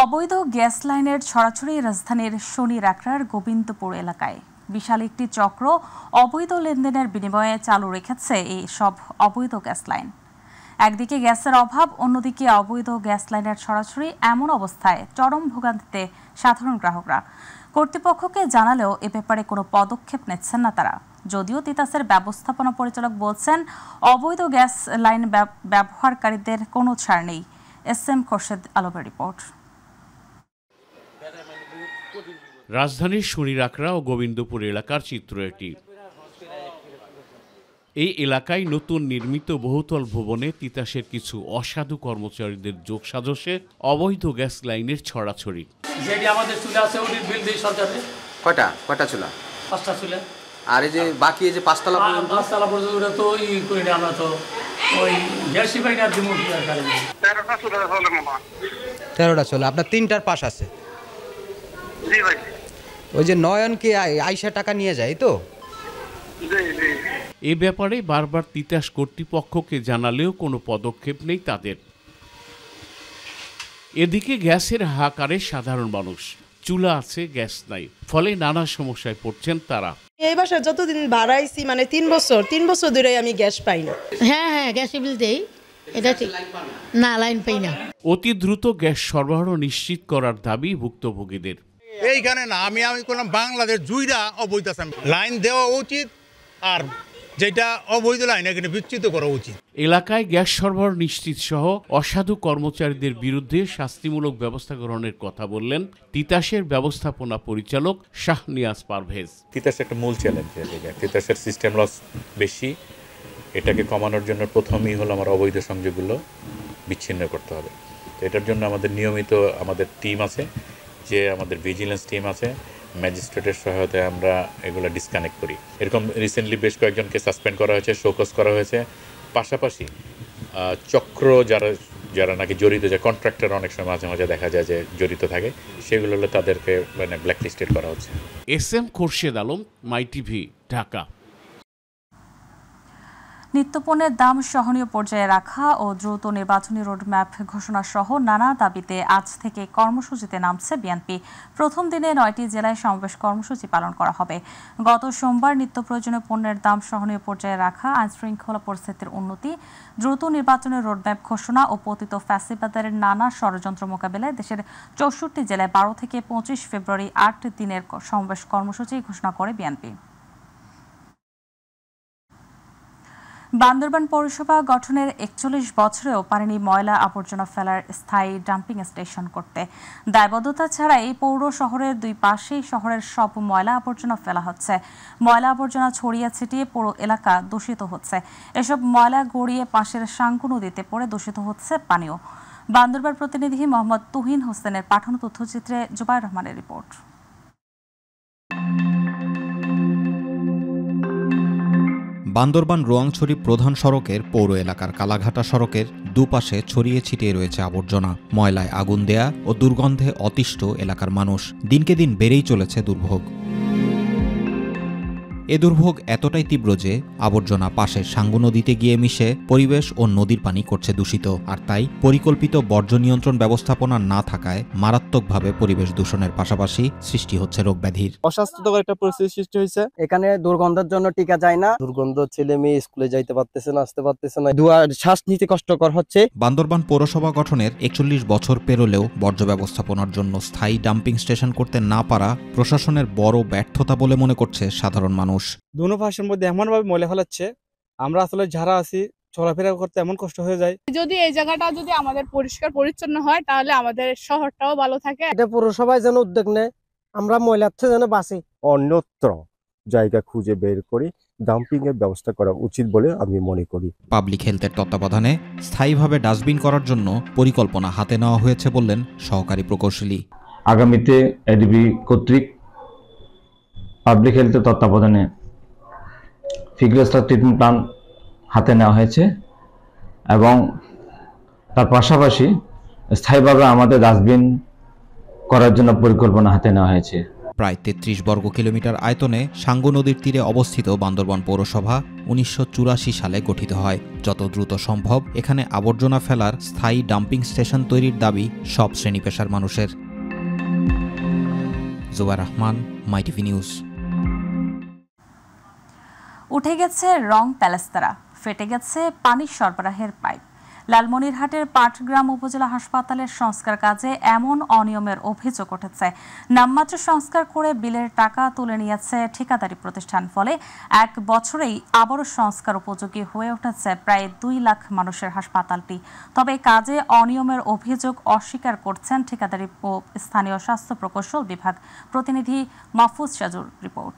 অবৈধ গ্যাস লাইনের ছড়াছড়ি রাজধানীর শনি-রাকড়ার গোবিন্দপুর এলাকায়। বিশাল একটি চক্র অবৈধ লেনদেনের বিনিময়ে চালু রেখেছে এই সব অবৈধ গ্যাস লাইন। একদিকে গ্যাসের অভাব, অন্যদিকে অবৈধ গ্যাস লাইনের ছড়াছড়ি। এমন অবস্থায় চরম ভোগান্তিতে সাধারণ গ্রাহকরা। কর্তৃপক্ষকে জানালেও এ ব্যাপারে কোনো পদক্ষেপ নিচ্ছেন না তারা। যদিও তিতাসের ব্যবস্থাপনা পরিচালক বলছেন, অবৈধ গ্যাস লাইন ব্যবহারকারীদের কোনো ছাড় নেই। SM খোরশেদ আলমের রিপোর্ট। রাজধানীর শনি-রাকড়া ও গোবিন্দপুর এলাকার চিত্র এটি। এই এলাকায় নতুন নির্মিত বহুতল ভবনে তিতাসের কিছু অসাধু কর্মচারীদের যোগসাজশে অবৈধ গ্যাস লাইনের ছড়াছড়ি। যেটি আমাদের চুলা আছে ওটি বিল দেই সরকারে। কয়টা চুলা? 5টা চুলা। আর এই যে বাকি এই যে 5তলা পর্যন্ত ওটা তো করি না, আমরা তো ওই গ্যাসই পাই না। 13টা চুলা চলে মামা। 13টা চলে। আপনার 3টার পাশ আছে? জি ভাই। ওই যে নয়ন কি আইসা টাকা নিয়ে যায় তো? এ ব্যাপারে বারবার তিতাস কর্তৃপক্ষকে জানালেও কোনো পদক্ষেপ নেই তাদের। এদিকে গ্যাসের হাহাকারে সাধারণ মানুষ। চুলা আছে, গ্যাস নাই, ফলে নানা সমস্যায় পড়ছেন তারা। এই বাসায় যতদিন ভাড়াইছি, মানে 3 বছর ধরে আমি গ্যাস পাই না। হ্যাঁ গ্যাস বিল দেই, এটা ঠিক না, লাইন পাই না। অতি দ্রুত গ্যাস সরবরাহ নিশ্চিত করার দাবি ভুক্তভোগীদের। এইখানে না আমি করলাম বাংলাদেশ জুইরা অবৈধ লাইন দেওয়া উচিত, আর যেটা অবৈধ লাইন এখানে বিচ্ছিন্ন করা উচিত। এলাকায় গ্যাস সরবরাহ নিশ্চিত সহ অসাধু কর্মচারীদের বিরুদ্ধে শাস্তিমূলক ব্যবস্থা গ্রহণের কথা বললেন তিতাসের ব্যবস্থাপনা পরিচালক শাহনিয়াজ পারভেজ। তিতাস একটা মূল চ্যালেঞ্জ। তিতাসের সিস্টেম লস বেশি। এটাকে কমানোর জন্য প্রথমেই হলো আমার অবৈধ সংযোগগুলো বিচ্ছিন্ন করতে হবে। তো এটার জন্য আমাদের নিয়মিত আমাদের টিম আছে, যে আমাদের ভিজিলেন্স টিম আছে, ম্যাজিস্ট্রেটের সহায়তায় আমরা এগুলো ডিসকানেক্ট করি। এরকম রিসেন্টলি বেশ কয়েকজনকে সাসপেন্ড করা হয়েছে, শোকজ করা হয়েছে। পাশাপাশি চক্র যারা নাকি জড়িত, যে কন্ট্রাক্টর অনেক সময় মাঝে মাঝে দেখা যায় যে জড়িত থাকে, সেগুলো হলে তাদেরকে ব্ল্যাকলিস্টেড করা হচ্ছে। SM Khorshed Alam, MyTV, Dhaka. নিত্যপণ্যের দাম সহনীয় পর্যায়ে রাখা ও দ্রুত নির্বাচনী রোডম্যাপ ঘোষণা সহ নানা দাবিতে আজ থেকে কর্মসূচিতে নামছে বিএনপি। প্রথম দিনে 9টি জেলায় সমাবেশ কর্মসূচি পালন করা হবে। গত সোমবার নিত্য প্রয়োজনীয় পণ্যের দাম সহনীয় পর্যায়ে রাখা, আইনশৃঙ্খলা পরিস্থিতির উন্নতি, দ্রুত নির্বাচনের রোডম্যাপ ঘোষণা ও পতিত ফ্যাসিবাদের নানা ষড়যন্ত্র মোকাবেলায় দেশের 64 জেলায় 12 থেকে 25 ফেব্রুয়ারি 8 দিনের সমাবেশ কর্মসূচি ঘোষণা করে বিএনপি। বান্দরবান পৌরসভা গঠনের 41 বছরেও পারেনি ময়লা আবর্জনা ফেলার স্থায়ী ডাম্পিং স্টেশন করতে। দায়বদ্ধতা ছাড়াই পৌর শহরের দুই পাশেই শহরের সব ময়লা আবর্জনা ফেলা হচ্ছে। ময়লা আবর্জনা ছড়িয়ে ছিটিয়ে পুরো এলাকা দূষিত হচ্ছে। এসব ময়লা গড়িয়ে পাশের সাঙ্কু নদীতে পড়ে দূষিত হচ্ছে পানীয়। বান্দরবান প্রতিনিধি মোহাম্মদ তুহিন হোসেনের পাঠানো তথ্যচিত্রে জুবাইর রহমানের রিপোর্ট। বান্দরবান রোয়াংছড়ি প্রধান সড়কের পৌর এলাকার কালাঘাটা সড়কের দুপাশে ছড়িয়ে ছিটিয়ে রয়েছে আবর্জনা। ময়লায় আগুন দেয়া ও দুর্গন্ধে অতিষ্ঠ এলাকার মানুষ। দিনকে দিন বেড়েই চলেছে দুর্ভোগ। এ দুর্ভোগ এতটাই তীব্র যে আবর্জনা পাশের সাঙ্গু নদীতে গিয়ে মিশে পরিবেশ ও নদীর পানি করছে দূষিত। আর তাই পরিকল্পিত বর্জ্য নিয়ন্ত্রণ ব্যবস্থাপনা না থাকায় মারাত্মকভাবে পরিবেশ দূষণের পাশাপাশি সৃষ্টি হচ্ছে রোগব্যাধির। অস্বাস্থ্যকর একটা পরিস্থিতি সৃষ্টি হয়েছে। এখানে দুর্গন্ধের জন্য টিকা যায় না, দুর্গন্ধ, ছেলে মেয়ে স্কুলে যাইতে পারতেছে না, আসতে পারতেছে না, শ্বাস নিতে কষ্টকর হচ্ছে। বান্দরবান পৌরসভা গঠনের 41 বছর পেরোলেও বর্জ্য ব্যবস্থাপনার জন্য স্থায়ী ডাম্পিং স্টেশন করতে না পারা প্রশাসনের বড় ব্যর্থতা বলে মনে করছে সাধারণ মানুষ। দুনো পাশের মধ্যে এমনভাবে ময়লা ফেলাচ্ছে, আমরা আসলে যারা আছি চলাফেরা করতে এমন কষ্ট হয়ে যায়। যদি এই জায়গাটা যদি আমাদের পরিষ্কার পরিচ্ছন্ন হয়, তাহলে আমাদের শহরটাও ভালো থাকে। এটা পৌরসভায় যেন উদ্যোগ নেয়, আমরা ময়লার থেকে যেন বাঁচি। অন্যত্র জায়গা খুঁজে বের করে ডাম্পিং এর ব্যবস্থা করা উচিত বলে আমি মনে করি। পাবলিক হেলথের তত্ত্বাবধানে স্থায়ীভাবে ডাস্টবিন করার জন্য পরিকল্পনা হাতে নেওয়া হয়েছে বললেন সহকারী প্রকৌশলী। আগামীতে এডিবি কর্তৃক পাবলিক হেলথের তত্ত্বাবধানে ফিগ্রেস্টার ট্রিটমেন্ট প্ল্যান হাতে নেওয়া হয়েছে এবং তার পাশাপাশি স্থায়ীভাবে আমাদের ডাস্টবিন করার জন্য পরিকল্পনা হাতে নেওয়া হয়েছে। প্রায় ৩৩ বর্গ কিলোমিটার আয়তনে সাঙ্গু নদীর তীরে অবস্থিত বান্দরবান পৌরসভা ১৯৮৪ সালে গঠিত হয়। যত দ্রুত সম্ভব এখানে আবর্জনা ফেলার স্থায়ী ডাম্পিং স্টেশন তৈরির দাবি সব শ্রেণী পেশার মানুষের। জুবাইর রহমান, মাইটিভি নিউজ। উঠে গেছে রং প্যালেস্তারা, ফেটে গেছে পানি সরবরাহের পাইপ। লালমনিরহাটের পাটগ্রাম উপজেলা হাসপাতালের সংস্কার কাজে এমন অনিয়মের অভিযোগ উঠেছে। নামমাত্র সংস্কার করে বিলের টাকা তুলে নিয়েছে ঠিকাদারি প্রতিষ্ঠান। ফলে এক বছরেই আবারও সংস্কার উপযোগী হয়ে উঠেছে প্রায় ২ লাখ মানুষের হাসপাতালটি। তবে কাজে অনিয়মের অভিযোগ অস্বীকার করছেন ঠিকাদারি ও স্থানীয় স্বাস্থ্য প্রকৌশল বিভাগ। প্রতিনিধি মাহফুজ সাজুর রিপোর্ট।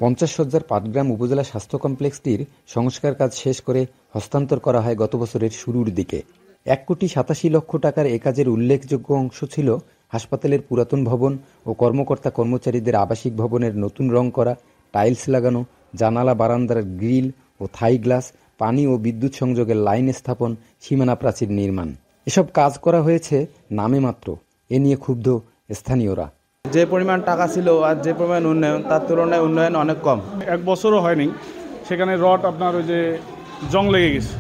৫০ শয্যার পাটগ্রাম উপজেলা স্বাস্থ্য কমপ্লেক্সটির সংস্কার কাজ শেষ করে হস্তান্তর করা হয় গত বছরের শুরুর দিকে। ১,৮৭,০০,০০০ টাকার এ কাজের উল্লেখযোগ্য অংশ ছিল হাসপাতালের পুরাতন ভবন ও কর্মকর্তা কর্মচারীদের আবাসিক ভবনের নতুন রং করা, টাইলস লাগানো, জানালা বারান্দার গ্রিল ও থাই গ্লাস, পানি ও বিদ্যুৎ সংযোগের লাইন স্থাপন, সীমানা প্রাচীর নির্মাণ। এসব কাজ করা হয়েছে নামে মাত্র। এ নিয়ে ক্ষুব্ধ স্থানীয়রা। যে পরিমাণ টাকা ছিল আর যে পরিমাণ উন্নয়ন, তার তুলনায় উন্নয়ন অনেক কম। 1 বছরও হয়নি, সেখানে রড আপনার ওই যে জং লেগে গেছে,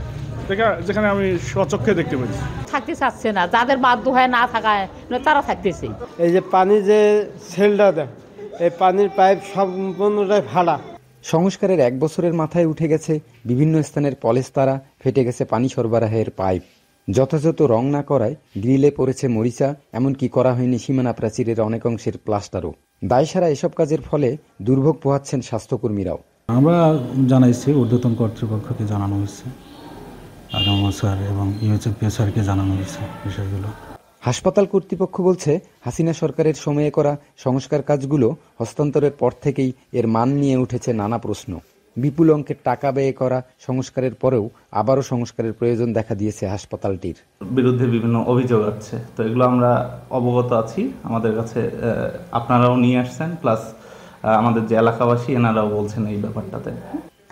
যেখানে আমি স্বচক্ষে দেখতে পাচ্ছি। থাকতে চাচ্ছে না, যাদের বাধ্য হয় না থাকায় তারা থাকতেছে। এই যে পানি যে সেলটা দেয়, এই পানির পাইপ সম্পূর্ণটাই ফাড়া। সংস্কারের 1 বছরের মাথায় উঠে গেছে বিভিন্ন স্থানের পলেস্তারা, ফেটে গেছে পানি সরবরাহের পাইপ। যথাযথ রং না করায় গ্রিলে পড়েছে মরিচা, এমনকি করা হয়নি সীমানা প্রাচীরের অনেক অংশের প্লাস্টারও। দায়সারা এসব কাজের ফলে দুর্ভোগ পোহাচ্ছেন স্বাস্থ্যকর্মীরাও। আমরা জানাইছি, ঊর্ধ্বতন কর্তৃপক্ষকে জানানো হয়েছে, আগাম স্যার এবং ইউএচএফপি স্যারকে জানানো হয়েছে বিষয়গুলো। হাসপাতাল কর্তৃপক্ষ বলছে, হাসিনা সরকারের সময়ে করা সংস্কার কাজগুলো হস্তান্তরের পর থেকেই এর মান নিয়ে উঠেছে নানা প্রশ্ন। বিপুল অঙ্কের টাকা ব্যয় করা সংস্কারের পরেও আবারও সংস্কারের প্রয়োজন দেখা দিয়েছে হাসপাতালটির বিরুদ্ধে বিভিন্ন অভিযোগ আছে। তো এগুলো আমরা অবগত আছি, আমাদের কাছে আপনারাও নিয়ে আসছেন, প্লাস আমাদের যে এলাকাবাসী এনারাও বলছেন এই ব্যাপারটাতে।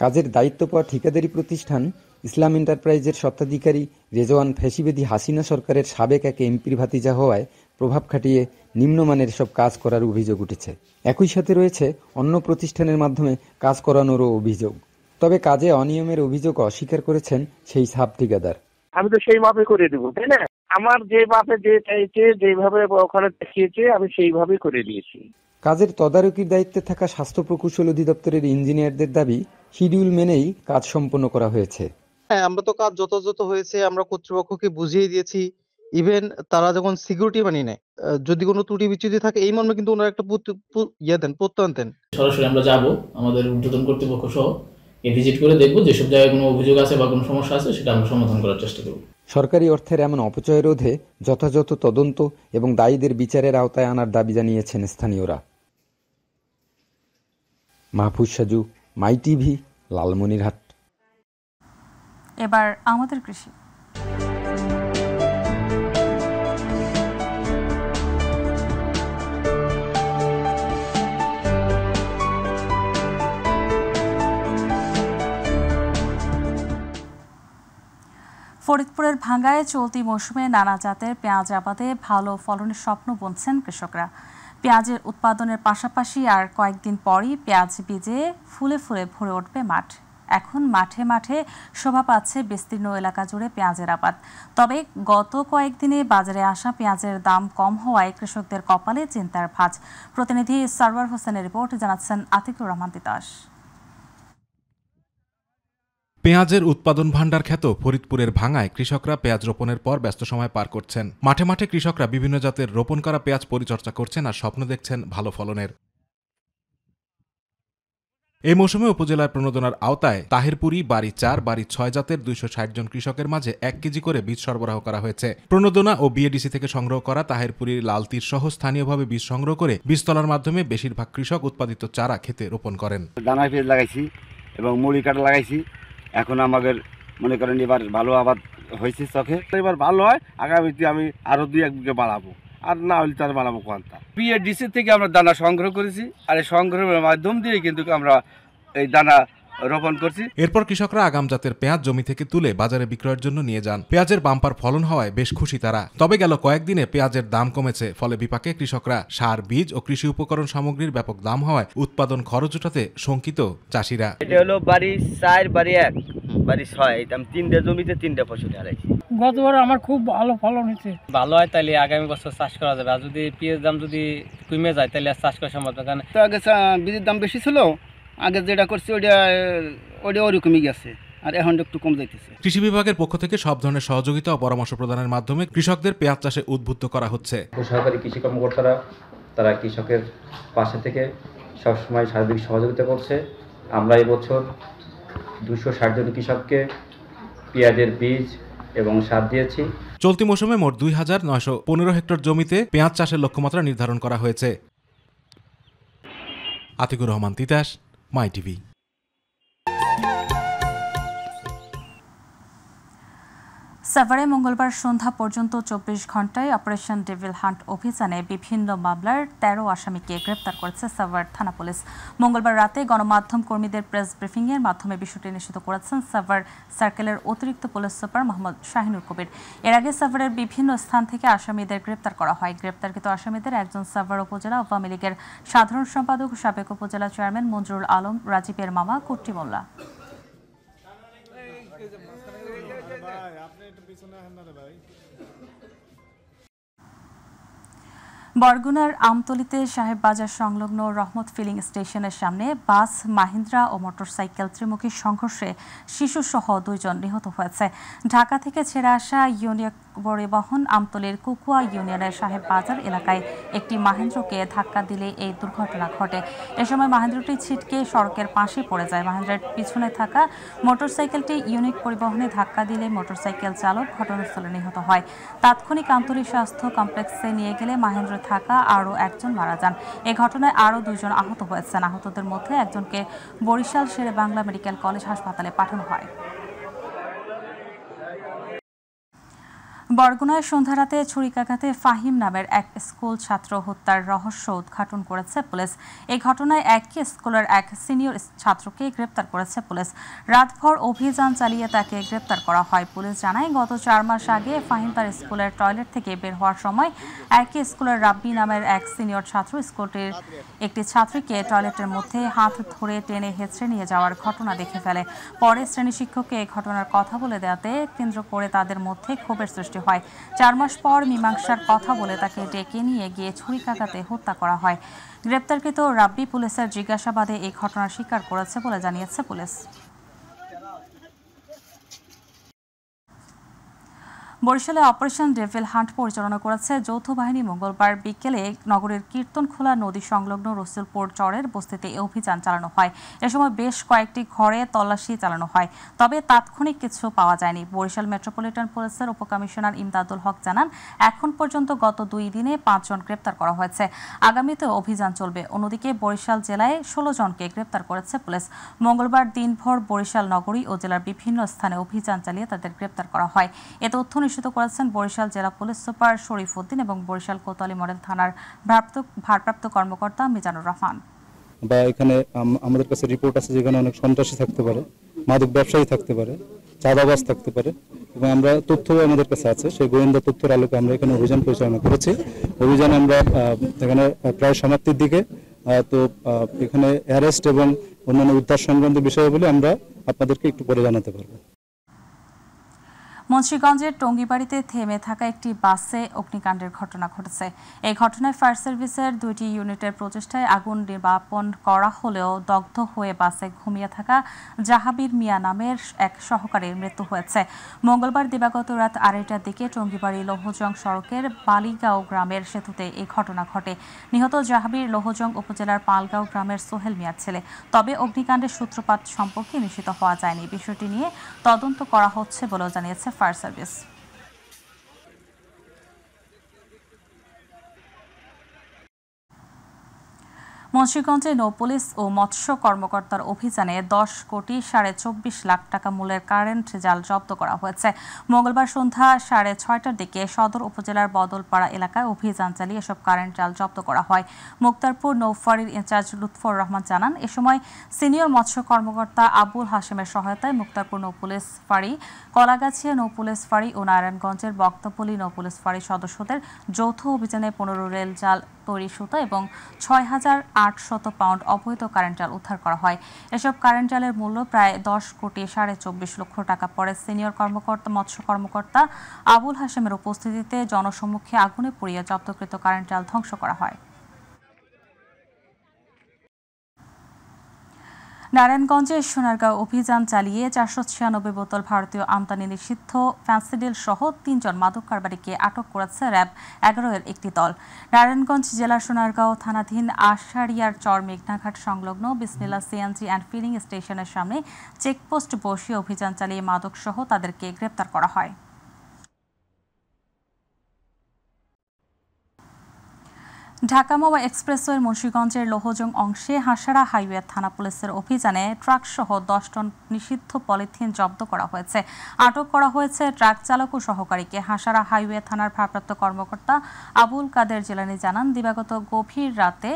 কাজের দায়িত্ব পাওয়া ঠিকাদারি প্রতিষ্ঠান ইসলাম এন্টারপ্রাইজের স্বত্বাধিকারী রেজওয়ান ফ্যাসিবাদী হাসিনা সরকারের সাবেক এক এমপির ভাতিজা হওয়ায় প্রভাব খাটিয়ে নিম্নমানের সব কাজ করার অভিযোগ উঠেছে। একই সাথে রয়েছে অন্য প্রতিষ্ঠানের মাধ্যমে কাজ করানোরও অভিযোগ। তবে কাজে অনিয়মের অভিযোগ অস্বীকার করেছেন সেই সাব ঠিকাদার। আমি তো সেই মাপে করে দেবো, তাই না? আমার যে মাপে যে চাইছে, যেভাবে ওখানে দেখিয়েছে, আমি সেইভাবে করে দিয়েছি। কাজের তদারকির দায়িত্বে থাকা স্বাস্থ্য প্রকৌশল অধিদপ্তরের ইঞ্জিনিয়ারদের দাবি, শিডিউল মেনেই কাজ সম্পন্ন করা হয়েছে। হ্যাঁ, আমরা তো কাজ যথাযথ হয়েছে আমরা কর্তৃপক্ষকে বুঝিয়ে দিয়েছি। ইভেন তারা যখন সিকিউরিটি মানি নেয়, যদি কোনো ত্রুটি বিচ্যুতি থাকে এই মর্মে কিন্তু ওনারা একটা প্রত্যয়ন দেন। সরাসরি আমরা যাব আমাদের ঊর্ধ্বতন কর্তৃপক্ষ সহ ভিজিট করে দেখব, যেসব জায়গায় কোনো অভিযোগ আছে বা কোনো সমস্যা আছে সেটা আমরা সমাধান করার চেষ্টা করব। সরকারি অর্থের এমন অপচয় রোধে যথাযথ তদন্ত এবং দায়ীদের বিচারের আওতায় আনার দাবি জানিয়েছেন স্থানীয়রা। মাহফুজ সাজু, মাইটিভি, লালমনিরহাট। এবার আমাদের কৃষি। ফরিদপুরের ভাঙ্গায় চলতি মৌসুমে নানা জাতের পেঁয়াজ আবাদে ভালো ফলনের স্বপ্ন বুনছেন কৃষকরা। পেঁয়াজের উৎপাদনের পাশাপাশি আর কয়েকদিন পরই পেঁয়াজ বীজে ফুলে ফুলে ভরে উঠবে মাঠ। এখন মাঠে মাঠে শোভা পাচ্ছে বিস্তীর্ণ এলাকা জুড়ে পেঁয়াজের আবাদ। তবে গত কয়েকদিনে বাজারে আসা পেঁয়াজের দাম কম হওয়ায় কৃষকদের কপালে চিন্তার ভাঁজ। প্রতিনিধি সারওয়ার হোসেনের রিপোর্ট, জানাচ্ছেন আতিকুর রহমান তিতাস। পেঁয়াজের উৎপাদন ভাণ্ডার খ্যাত ফরিদপুরের ভাঙ্গায় কৃষকরা পেঁয়াজ রোপণের পর ব্যস্ত সময় পার করছেন। মাঠে মাঠে কৃষকরা বিভিন্ন জাতের রোপণ করা পেঁয়াজ পরিচর্যা করছেন আর স্বপ্ন দেখছেন ভালো ফলনের। এই মৌসুমে উপজেলার প্রণোদনার আওতায় তাহিরপুরি, বাড়ি 4, বাড়ি 6 জাতের 260 জন কৃষকের মাঝে 1 কেজি করে বীজ সরবরাহ করা হয়েছে। প্রণোদনা ও বিএডিসি থেকে সংগ্রহ করা তাহিরপুরির লাল তীর সহ স্থানীয়ভাবে বীজ সংগ্রহ করে বীজতলার মাধ্যমে বেশিরভাগ কৃষক উৎপাদিত চারা খেতে রোপণ করেন। দানা পেঁয়াজ লাগাইছি এবং মুড়ি কাটা লাগাইছি। এখন আমাদের মনে করেন এবার ভালো আবাদ হয়েছে, চোখে এবার ভালো হয়। আগামীতে আমি আরো 2-1 বিঘা বাড়াবো, আর না হলে তার বাড়াবো কোনটা। বিএডিসি থেকে আমরা দানা সংগ্রহ করেছি, আর এই সংগ্রহের মাধ্যম দিয়ে কিন্তু আমরা এই দানা রোপণ করছি। এরপর কৃষকরা আগাম জাতের পেঁয়াজ জমি থেকে তুলে বাজারে বিক্রয়ের জন্য নিয়ে যান। পেঁয়াজের বাম্পার ফলন হওয়ায় বেশ খুশি তারা। তবে গেল কয়েকদিনে পেঁয়াজের দাম কমেছে, ফলে বিপাকে কৃষকরা। সার, বীজ ও কৃষি উপকরণ সামগ্রীর ব্যাপক দাম হওয়ায় উৎপাদন খরচ উঠাতে শঙ্কিত চাষিরা। এটা হলো বাড়ি 4, বাড়ি 1, বাড়ি 6, আমি 3টে জমিতে 3টে ফসল হারাইছি। গতবার আমার খুব ভালো ফলন হয়েছে। ভালো হয় তাহলে আগামী বছর চাষ করা যাবে, আর যদি পেঁয়াজের দাম যদি কমে যায় তাহলে চাষ করা সম্ভব না। কারণ তো আগে বীজের দাম বেশি ছিল, আগে যেটা করছি ওটা ওরকমই গেছে, আর এখন একটু কম যাইতেছে। কৃষি বিভাগের পক্ষ থেকে সব ধরনের সহযোগিতা ও পরামর্শ প্রদানের মাধ্যমে কৃষকদের পেঁয়াজ চাষে উদ্বুদ্ধ করা হচ্ছে। সহকারী কৃষি কর্মকর্তারা তারা কৃষকের পাশে থেকে সবসময় সার্বিক সহযোগিতা করছে। আমরা এবছর 260 জন কৃষককে পেঁয়াজের বীজ এবং সার দিয়েছি। চলতি মৌসুমে মোট 2915 হেক্টর জমিতে পেঁয়াজ চাষের লক্ষ্যমাত্রা নির্ধারণ করা হয়েছে। আতিকুর রহমান তিতাস, মাই টিভি। সাভারে মঙ্গলবার সন্ধ্যা পর্যন্ত 24 ঘণ্টায় অপারেশন ডেভিল হান্ট অভিযানে বিভিন্ন মামলার 13 আসামিকে গ্রেপ্তার করেছে সাভার থানা পুলিশ। মঙ্গলবার রাতে গণমাধ্যম কর্মীদের প্রেস ব্রিফিংয়ের মাধ্যমে বিষয়টি নিশ্চিত করেছেন সাভার সার্কেলের অতিরিক্ত পুলিশ সুপার মোহাম্মদ শাহিনুর কবির। এর আগে সাভারের বিভিন্ন স্থান থেকে আসামিদের গ্রেপ্তার করা হয়। গ্রেপ্তারকৃত আসামিদের একজন সাভার উপজেলা আওয়ামী লীগের সাধারণ সম্পাদক, সাবেক উপজেলা চেয়ারম্যান মঞ্জুরুল আলম রাজীবের মামা কুট্টি মোল্লা। বরগুনার আমতলীতে সাহেব বাজার সংলগ্ন রহমত ফিলিং স্টেশনের সামনে বাস, মাহিন্দ্রা ও মোটরসাইকেল ত্রিমুখী সংঘর্ষে শিশুসহ 2 জন নিহত হয়েছে। ঢাকা থেকে ছেড়ে আসা ইউনিয়ন পরিবহন আমতলীর কুকুয়া ইউনিয়নের সাহেব বাজার এলাকায় একটি মাহেন্দ্রকে ধাক্কা দিলে এই দুর্ঘটনা ঘটে। এ সময় মাহেন্দ্রটি ছিটকে সড়কের পাশে পড়ে যায়। মাহেন্দ্রের পিছনে থাকা মোটরসাইকেলটি ইউনিক পরিবহনে ধাক্কা দিলে মোটরসাইকেল চালক ঘটনাস্থলে নিহত হয়। তাৎক্ষণিক আমতলী স্বাস্থ্য কমপ্লেক্সে নিয়ে গেলে মাহেন্দ্র থাকা আরও একজন মারা যান। এ ঘটনায় আরও 2 জন আহত হয়েছেন। আহতদের মধ্যে একজনকে বরিশাল শেরে বাংলা মেডিকেল কলেজ হাসপাতালে পাঠানো হয়। বরগুনায় সন্ধ্যারাতে ছুরিকাঘাতে ফাহিম নামের এক স্কুল ছাত্র হত্যার রহস্য উদ্ঘাটন করেছে পুলিশ। এই ঘটনায় একই স্কুলের এক সিনিয়র ছাত্রকে গ্রেপ্তার করেছে পুলিশ। রাতভর অভিযান চালিয়ে তাকে গ্রেপ্তার করা হয়। পুলিশ জানায়, গত 4 মাস আগে ফাহিম তার স্কুলের টয়লেট থেকে বের হওয়ার সময় একই স্কুলের রাব্বি নামের এক সিনিয়র ছাত্র স্কুলটির একটি ছাত্রীকে টয়লেটের মধ্যে হাত ধরে টেনে হেঁচড়ে নিয়ে যাওয়ার ঘটনা দেখে ফেলে। পরে শ্রেণী শিক্ষককে এই ঘটনার কথা বলে দেওয়াতে কেন্দ্র করে তাদের মধ্যে ক্ষোভের সৃষ্টি হয়। 4 মাস পর মীমাংসার কথা বলে তাকে ডেকে নিয়ে গিয়ে ছুরিকাঘাতে হত্যা করা হয়। গ্রেপ্তারকৃত রাব্বি পুলিশের জিজ্ঞাসাবাদে এই ঘটনা স্বীকার করেছে বলে জানিয়েছে পুলিশ। বরিশালে অপারেশন ডেভিল হান্ট পরিচালনা করেছে যৌথ বাহিনী। মঙ্গলবার বিকেলে নগরের কীর্তনখোলা নদী সংলগ্ন রসুলপুর চরের বস্তিতে এই অভিযান চালানো হয়। এ সময় বেশ কয়েকটি ঘরে তল্লাশি চালানো হয়, তবে তাৎক্ষণিক কিছু পাওয়া যায়নি। বরিশাল মেট্রোপলিটন পুলিশের উপকমিশনার ইমদাদুল হক জানান, এখন পর্যন্ত গত 2 দিনে 5 জন গ্রেপ্তার করা হয়েছে। আগামীতেও অভিযান চলবে। অন্যদিকে বরিশাল জেলায় 16 জনকে গ্রেপ্তার করেছে পুলিশ। মঙ্গলবার দিনভর বরিশাল নগরী ও জেলার বিভিন্ন স্থানে অভিযান চালিয়ে তাদের গ্রেপ্তার করা হয়। এ তথ্য নিশ্চিত করেছেন বরিশাল জেলা পুলিশ সুপার শরীফ উদ্দিন এবং বরিশাল কোতোয়ালি মডেল থানার ভারপ্রাপ্ত কর্মকর্তা মিজানুর রহমান। বা এখানে আমাদের কাছে রিপোর্ট আছে যেখানে অনেক সন্ত্রাসী থাকতে পারে, মাদক ব্যবসায়ী থাকতে পারে, চাঁদাবাজ থাকতে পারে, এবং আমরা তথ্যও আমাদের কাছে আছে। সেই গোয়েন্দা তথ্যের আলোকে আমরা এখানে অভিযান পরিচালনা করেছি। অভিযান আমরা এখানে প্রায় সমাপ্তির দিকে। তো এখানে অ্যারেস্ট এবং অন্যান্য উদ্ধার সংক্রান্ত বিষয়গুলি আমরা আপনাদেরকে একটু পরে জানাতে পারবো। মুন্সিগঞ্জের টঙ্গিবাড়িতে থেমে থাকা একটি বাসে অগ্নিকাণ্ডের ঘটনা ঘটেছে। এই ঘটনায় ফায়ার সার্ভিসের 2টি ইউনিটের প্রচেষ্টায় আগুন নির্বাপন করা হলেও দগ্ধ হয়ে বাসে ঘুমিয়ে থাকা জাহাবীর মিয়া নামের এক সহকারীর মৃত্যু হয়েছে। মঙ্গলবার দিবাগত রাত 2:30টার দিকে টঙ্গিবাড়ি লৌহজং সড়কের বালিগাঁও গ্রামের সেতুতে এই ঘটনা ঘটে। নিহত জাহাবীর লৌহজং উপজেলার পালগাঁও গ্রামের সোহেল মিয়ার ছেলে। তবে অগ্নিকাণ্ডের সূত্রপাত সম্পর্কে নিশ্চিত হওয়া যায়নি। বিষয়টি নিয়ে তদন্ত করা হচ্ছে বলেও জানিয়েছে ফায়ার সার্ভিস। মুন্সিগঞ্জে নৌপুলিশ ও মৎস্য কর্মকর্তার অভিযানে 10,24,25 লাখ টাকা মূল্যের কারেন্ট জাল জব্দ করা হয়েছে। মঙ্গলবার সন্ধ্যা 6:30টার দিকে সদর উপজেলার বদলপাড়া এলাকায় অভিযান চালিয়ে এসব কারেন্ট জাল জব্দ করা হয়। মুক্তারপুর নৌফাঁড়ির ইনচার্জ লুৎফর রহমান জানান, এ সময় সিনিয়র মৎস্য কর্মকর্তা আবুল হাশেমের সহায়তায় মুক্তারপুর নৌপুলিশ ফাঁড়ি, কলাগাছিয়া নৌপুলিশ ফাঁড়ি ও নারায়ণগঞ্জের বক্তপল্লী নৌপুলিশ ফাঁড়ির সদস্যদের যৌথ অভিযানে 15 রেল জাল তৈরি সুতা এবং 6,800 পাউন্ড অবৈধ কারেন্ট জাল উদ্ধার করা হয়। এসব কারেন্ট জালের মূল্য প্রায় 10,24 লক্ষ টাকা। পরে সিনিয়র মৎস্য কর্মকর্তা আবুল হাশেমের উপস্থিতিতে জনসম্মুখে আগুনে পুড়িয়ে জব্দকৃত কারেন্ট জাল ধ্বংস করা হয়। নারায়ণগঞ্জে সোনারগাঁও অভিযান চালিয়ে 496 বোতল ভারতীয় আমদানি নিষিদ্ধ ফ্যান্সিডিল সহ 3 জন মাদক কারবারিকে আটক করেছে র্যাব 11 এর একটি দল। নারায়ণগঞ্জ জেলার সোনারগাঁও থানাধীন আশারিয়ার চর মেঘনাঘাট সংলগ্ন বিসমিল্লাহ সিএনজি অ্যান্ড ফিলিং স্টেশনের সামনে চেকপোস্ট বসিয়ে অভিযান চালিয়ে মাদক সহ তাদেরকে গ্রেপ্তার করা হয়। ঢাকা মাওয়া এক্সপ্রেসওয়ের মুন্সিগঞ্জের লোহজং অংশে হাসারা হাইওয়ে থানা পুলিশের অভিযানে ট্রাকসহ 10 টন নিষিদ্ধ পলিথিন জব্দ করা হয়েছে। আটক করা হয়েছে ট্রাক চালক ও সহকারীকে। হাসারা হাইওয়ে থানার ভারপ্রাপ্ত কর্মকর্তা আবুল কাদের জিলানী জানান, দিবাগত গভীর রাতে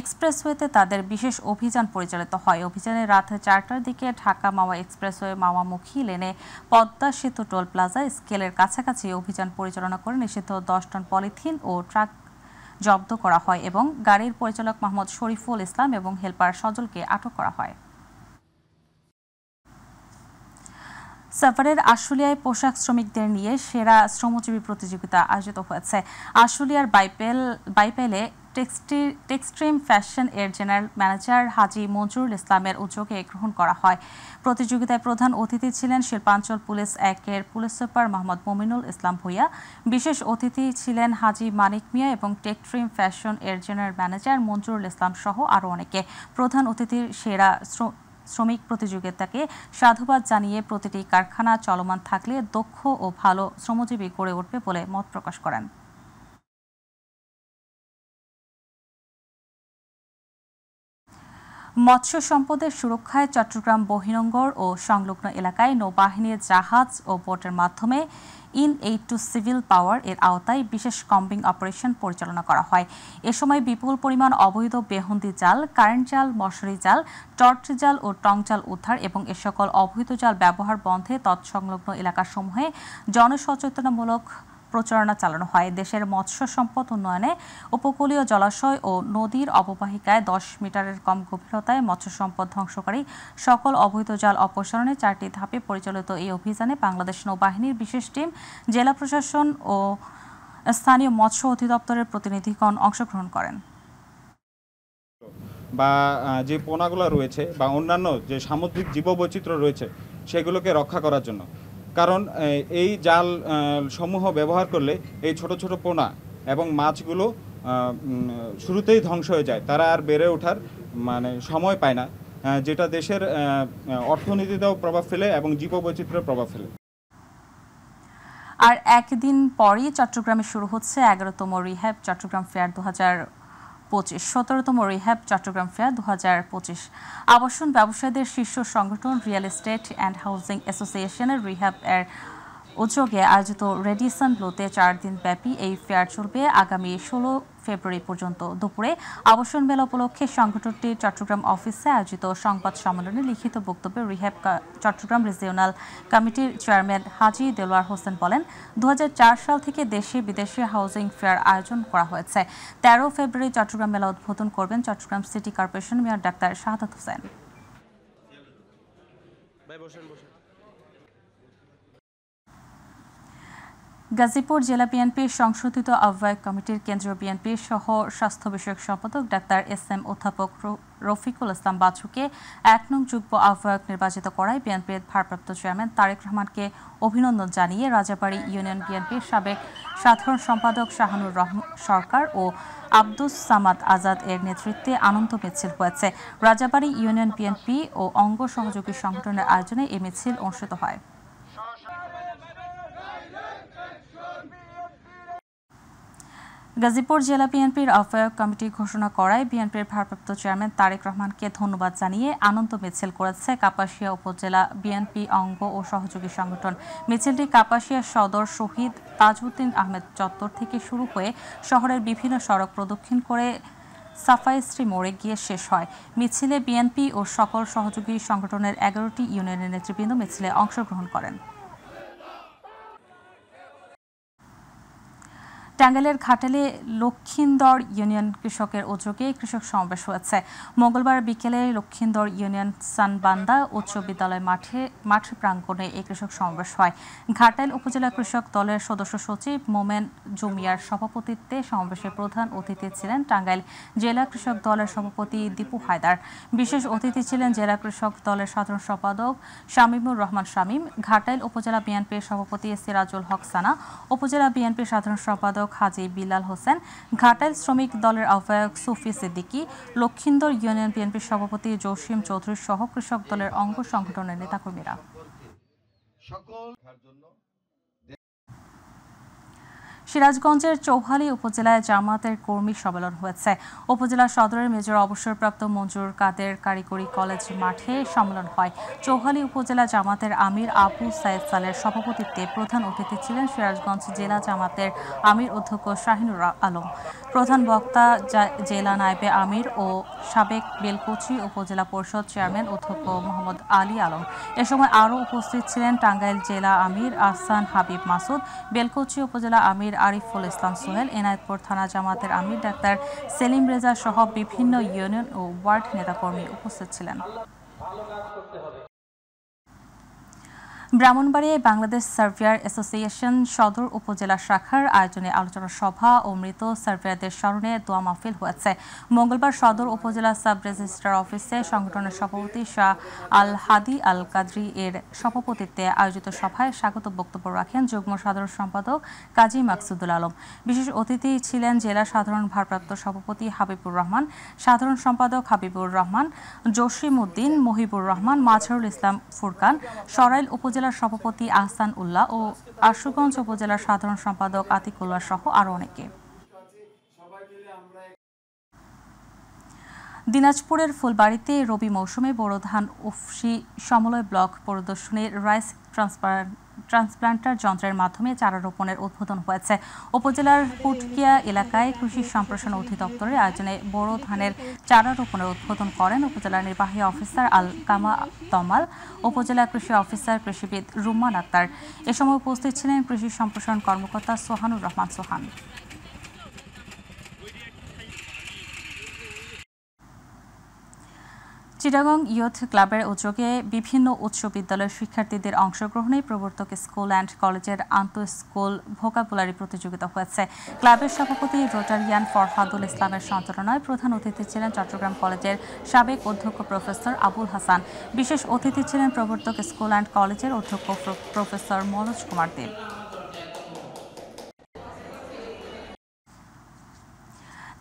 এক্সপ্রেসওয়েতে তাদের বিশেষ অভিযান পরিচালিত হয়। অভিযানে রাত 4টার দিকে ঢাকা মাওয়া এক্সপ্রেসওয়ে মাওয়ামুখী লেনে পদ্মা সেতু টোল প্লাজা স্কেলের কাছাকাছি অভিযান পরিচালনা করে নিষিদ্ধ 10 টন পলিথিন ও ট্রাক জব্দ করা হয় এবং গাড়ির পরিচালক মোহাম্মদ শরীফুল ইসলাম এবং হেলপার সজলকে আটক করা হয়। সাভারের আশুলিয়ায় পোশাক শ্রমিকদের নিয়ে সেরা শ্রমজীবী প্রতিযোগিতা আয়োজিত হয়েছে। আশুলিয়ার বাইপেলে টেক্সট্রিম ফ্যাশন এর জেনারেল ম্যানেজার হাজি মঞ্জুরুল ইসলামের উদ্যোগে গ্রহণ করা হয়। প্রতিযোগিতায় প্রধান অতিথি ছিলেন শিল্পাঞ্চল পুলিশ 1-এর পুলিশ সুপার মোহাম্মদ মমিনুল ইসলাম ভূঁইয়া। বিশেষ অতিথি ছিলেন হাজি মানিক মিয়া এবং টেক্সট্রিম ফ্যাশন এর জেনারেল ম্যানেজার মঞ্জুরুল ইসলাম সহ আরও অনেকে। প্রধান অতিথির সেরা শ্রমিক প্রতিযোগিতাকে সাধুবাদ জানিয়ে প্রতিটি কারখানা চলমান থাকলে দক্ষ ও ভালো শ্রমজীবী গড়ে উঠবে বলে মত প্রকাশ করেন। মৎস্য সম্পদের সুরক্ষায় চট্টগ্রাম বহিরঙ্গর ও সংলগ্ন এলাকায় নৌবাহিনীর জাহাজ ও বোটের মাধ্যমে এইড টু সিভিল পাওয়ার এর আওতায় বিশেষ কম্বিং অপারেশন পরিচালনা করা হয়। এ সময় বিপুল পরিমাণ অবৈধ বেহুন্দি জাল, কারেন্ট জাল, মশারি জাল, টর্চ জাল ও টং জাল উদ্ধার এবং এ সকল অবৈধ জাল ব্যবহার বন্ধে তৎসংলগ্ন এলাকাসমূহে জনসচেতনামূলক প্রচারণা চালানো হয়। দেশের মৎস্য সম্পদ উন্নয়নে উপকূলীয় জলাশয় ও নদীর অববাহিকায় 10 মিটারের কম গভীরতায় মৎস্য সম্পদ ধ্বংসকারী সকল অবৈধ জাল অপসারণে 4টি ধাপে পরিচালিত এই অভিযানে বাংলাদেশ নৌবাহিনীর বিশেষ টিম, জেলা প্রশাসন ও স্থানীয় মৎস্য অধিদপ্তরের প্রতিনিধিগণ অংশগ্রহণ করেন। বা যে পোনাগুলো রয়েছে বা অন্যান্য যে সামুদ্রিক জীববৈচিত্র্য রয়েছে সেগুলোকে রক্ষা করার জন্য। কারণ এই জাল সমূহ ব্যবহার করলে এই ছোট ছোট পোনা এবং মাছগুলো শুরুতেই ধ্বংস হয়ে যায়, তারা আর বেড়ে ওঠার সময় পায় না, যেটা দেশের অর্থনীতিতেও প্রভাব ফেলে এবং জীববৈচিত্র্যের প্রভাব ফেলে। আর একদিন পরই চট্টগ্রামে শুরু হচ্ছে 11তম রিহ্যাব চট্টগ্রাম ফেয়ার 2025, 17তম রিহ্যাব চট্টগ্রাম ফেয়ার 2025। আবাসন ব্যবসায়ীদের শীর্ষ সংগঠন রিয়েল এস্টেট অ্যান্ড হাউজিং অ্যাসোসিয়েশনের রিহ্যাব এর উদ্যোগে আয়োজিত রেডিসন ব্লুতে 4 দিন ব্যাপী এই ফেয়ার চলবে আগামী 16 ফেব্রুয়ারি পর্যন্ত। দুপুরে আবাসন মেলা উপলক্ষে সংগঠনটির চট্টগ্রাম অফিসে আয়োজিত সংবাদ সম্মেলনে লিখিত বক্তব্যে রিহ্যাব চট্টগ্রাম রিজিওনাল কমিটির চেয়ারম্যান হাজী দেলোয়ার হোসেন বলেন, 2004 সাল থেকে দেশে বিদেশে হাউজিং ফেয়ার আয়োজন করা হয়েছে। 13 ফেব্রুয়ারি চট্টগ্রাম মেলা উদ্বোধন করবেন Chattogram city corporation mayor doctor Shahadat Hossain. Gazipur জেলা বিএনপির সংশোধিত আহ্বায়ক কমিটির কেন্দ্রীয় বিএনপির সহ স্বাস্থ্য বিষয়ক সম্পাদক ডাক্তার এস.এম. অধ্যাপক রফিকুল ইসলাম বাচ্চুকে 1 নং যুগ্ম আহ্বায়ক নির্বাচিত করায় বিএনপির ভারপ্রাপ্ত চেয়ারম্যান তারেক রহমানকে অভিনন্দন জানিয়ে রাজাবাড়ী ইউনিয়ন বিএনপির সাবেক সাধারণ সম্পাদক শাহানুর রহমান সরকার ও আব্দুস সামাদ আজাদ এর নেতৃত্বে আনন্দ মিছিল হয়েছে। রাজাবাড়ী ইউনিয়ন বিএনপি ও অঙ্গ সহযোগী সংগঠনের আয়োজনে এই মিছিল অনুষ্ঠিত হয়। গাজীপুর জেলা বিএনপির আহ্বায়ক কমিটি ঘোষণা করায় বিএনপির ভারপ্রাপ্ত চেয়ারম্যান তারেক রহমানকে ধন্যবাদ জানিয়ে আনন্দ মিছিল করেছে কাপাসিয়া উপজেলা বিএনপি অঙ্গ ও সহযোগী সংগঠন। মিছিলটি কাপাসিয়া সদর শহীদ তাজউদ্দিন আহমেদ চত্বর থেকে শুরু হয়ে শহরের বিভিন্ন সড়ক প্রদক্ষিণ করে সাফাইশ্রী মোড়ে গিয়ে শেষ হয়। মিছিলে বিএনপি ও সকল সহযোগী সংগঠনের 11টি ইউনিয়নের নেতৃবৃন্দ মিছিলে অংশগ্রহণ করেন। টাঙ্গাইলের ঘাটালে লক্ষিন্দর ইউনিয়ন কৃষকের উদ্যোগে কৃষক সমাবেশ হয়েছে। মঙ্গলবার বিকেলে লক্ষিন্দর ইউনিয়ন সানবান্দা উচ্চ বিদ্যালয় মাঠ প্রাঙ্গণে এই কৃষক সমাবেশ হয়। ঘাটাইল উপজেলা কৃষক দলের সদস্য সচিব মোমেন জুমিয়ার সভাপতিত্বে সমাবেশে প্রধান অতিথি ছিলেন টাঙ্গাইল জেলা কৃষক দলের সভাপতি দীপু হায়দার। বিশেষ অতিথি ছিলেন জেলা কৃষক দলের সাধারণ সম্পাদক শামীমুর রহমান শামীম, ঘাটাইল উপজেলা বিএনপির সভাপতি সিরাজুল হক সানা, উপজেলা বিএনপির সাধারণ সম্পাদক হাজী বিলাল হোসেন, ঘাটাইল শ্রমিক দলের আহ্বায়ক সুফি সিদ্দিকী, লক্ষিন্দর ইউনিয়ন বিএনপির সভাপতি জসিম চৌধুরী সহ কৃষক দলের অঙ্গ সংগঠনের নেতাকর্মীরা। সিরাজগঞ্জের চৌহালি উপজেলায় জামাতের কর্মী সম্মেলন হয়েছে। উপজেলা সদরের মেজর অবসরপ্রাপ্ত মঞ্জুর কাদের কারিগরি কলেজ মাঠে সম্মেলন হয়। চৌহালি উপজেলা জামাতের আমির আবু সাইদ সালের সভাপতিত্বে প্রধান অতিথি ছিলেন সিরাজগঞ্জ জেলা জামাতের আমির অধ্যক্ষ শাহিনুর আলম। প্রধান বক্তা জেলা নায়েবে আমির ও সাবেক বেলকুচি উপজেলা পরিষদ চেয়ারম্যান অধ্যক্ষ মোহাম্মদ আলী আলম। এ সময় আরও উপস্থিত ছিলেন টাঙ্গাইল জেলা আমির আহসান হাবিব মাসুদ, বেলকুচি উপজেলা আমির আরিফুল ইসলাম সোহেল, এনায়েতপুর থানা জামাতের আমির ডাক্তার সেলিম রেজা সহ বিভিন্ন ইউনিয়ন ও ওয়ার্ড নেতাকর্মী উপস্থিত ছিলেন। ব্রাহ্মণবাড়িয়ায় বাংলাদেশ সার্ভেয়ার অ্যাসোসিয়েশন সদর উপজেলা শাখার আয়োজনে আলোচনা সভা ও মৃত সার্ভেয়ারদের স্মরণে দোয়া মাহফিল হয়েছে। মঙ্গলবার সদর উপজেলা সাব রেজিস্ট্রার অফিসে সংগঠনের সভাপতি শাহ আল হাদি আল কাদরি এর সভাপতিত্বে আয়োজিত সভায় স্বাগত বক্তব্য রাখেন যুগ্ম সাধারণ সম্পাদক কাজী মাকসুদুল আলম। বিশেষ অতিথি ছিলেন জেলা সাধারণ ভারপ্রাপ্ত সভাপতি হাবিবুর রহমান, সাধারণ সম্পাদক হাবিবুর রহমান, জসিম উদ্দিন, মহিবুর রহমান, মাঝারুল ইসলাম ফুরকান, সরাইল উপজেলা সভাপতি আহসান উল্লাহ ও আশুগঞ্জ উপজেলার সাধারণ সম্পাদক আতিকুল্লাহ সহ আরো অনেকে। দিনাজপুরের ফুলবাড়িতে রবি মৌসুমে বোরো ধান উফশি সমলয় ব্লক পরিদর্শনের রাইস ট্রান্সপ্লান্টার যন্ত্রের মাধ্যমে চারা রোপণের উদ্বোধন হয়েছে। উপজেলার পুটকিয়া এলাকায় কৃষি সম্প্রসারণ অধিদপ্তরের আয়োজনে বোরো ধানের চারা রোপণের উদ্বোধন করেন উপজেলার নির্বাহী অফিসার আল কামা তমাল, উপজেলা কৃষি অফিসার কৃষিবিদ রুম্মান আক্তার। এ সময় উপস্থিত ছিলেন কৃষি সম্প্রসারণ কর্মকর্তা সোহানুর রহমান সোহান। চিটাগং ইয়ুথ ক্লাবের উদ্যোগে বিভিন্ন উচ্চ বিদ্যালয়ের শিক্ষার্থীদের অংশগ্রহণে প্রবর্তক স্কুল অ্যান্ড কলেজের আন্তঃ স্কুল ভোকাবুলারি প্রতিযোগিতা হয়েছে। ক্লাবের সভাপতি রোটারিয়ান ফরহাদুল ইসলামের সঞ্চালনায় প্রধান অতিথি ছিলেন চট্টগ্রাম কলেজের সাবেক অধ্যক্ষ প্রফেসর আবুল হাসান। বিশেষ অতিথি ছিলেন প্রবর্তক স্কুল অ্যান্ড কলেজের অধ্যক্ষ প্রফেসর মনোজ কুমার দেব।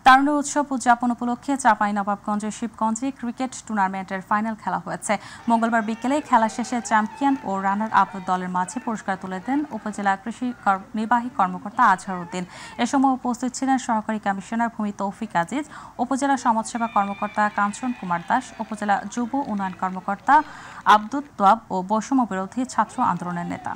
তারুণ্য উৎসব উদযাপন উপলক্ষে চাঁপাইনবাবগঞ্জের শিবগঞ্জে ক্রিকেট টুর্নামেন্টের ফাইনাল খেলা হয়েছে। মঙ্গলবার বিকেলে খেলা শেষে চ্যাম্পিয়ন ও রানার আপ দলের মাঝে পুরস্কার তুলে দেন উপজেলা কৃষি নির্বাহী কর্মকর্তা আজহার উদ্দিন। এ সময় উপস্থিত ছিলেন সহকারী কমিশনার ভূমি তৌফিক আজিজ, উপজেলা সমাজসেবা কর্মকর্তা কাঞ্চন কুমার দাস, উপজেলা যুব উন্নয়ন কর্মকর্তা আব্দুত তোয়াব ও বৈষম্য বিরোধী ছাত্র আন্দোলনের নেতা।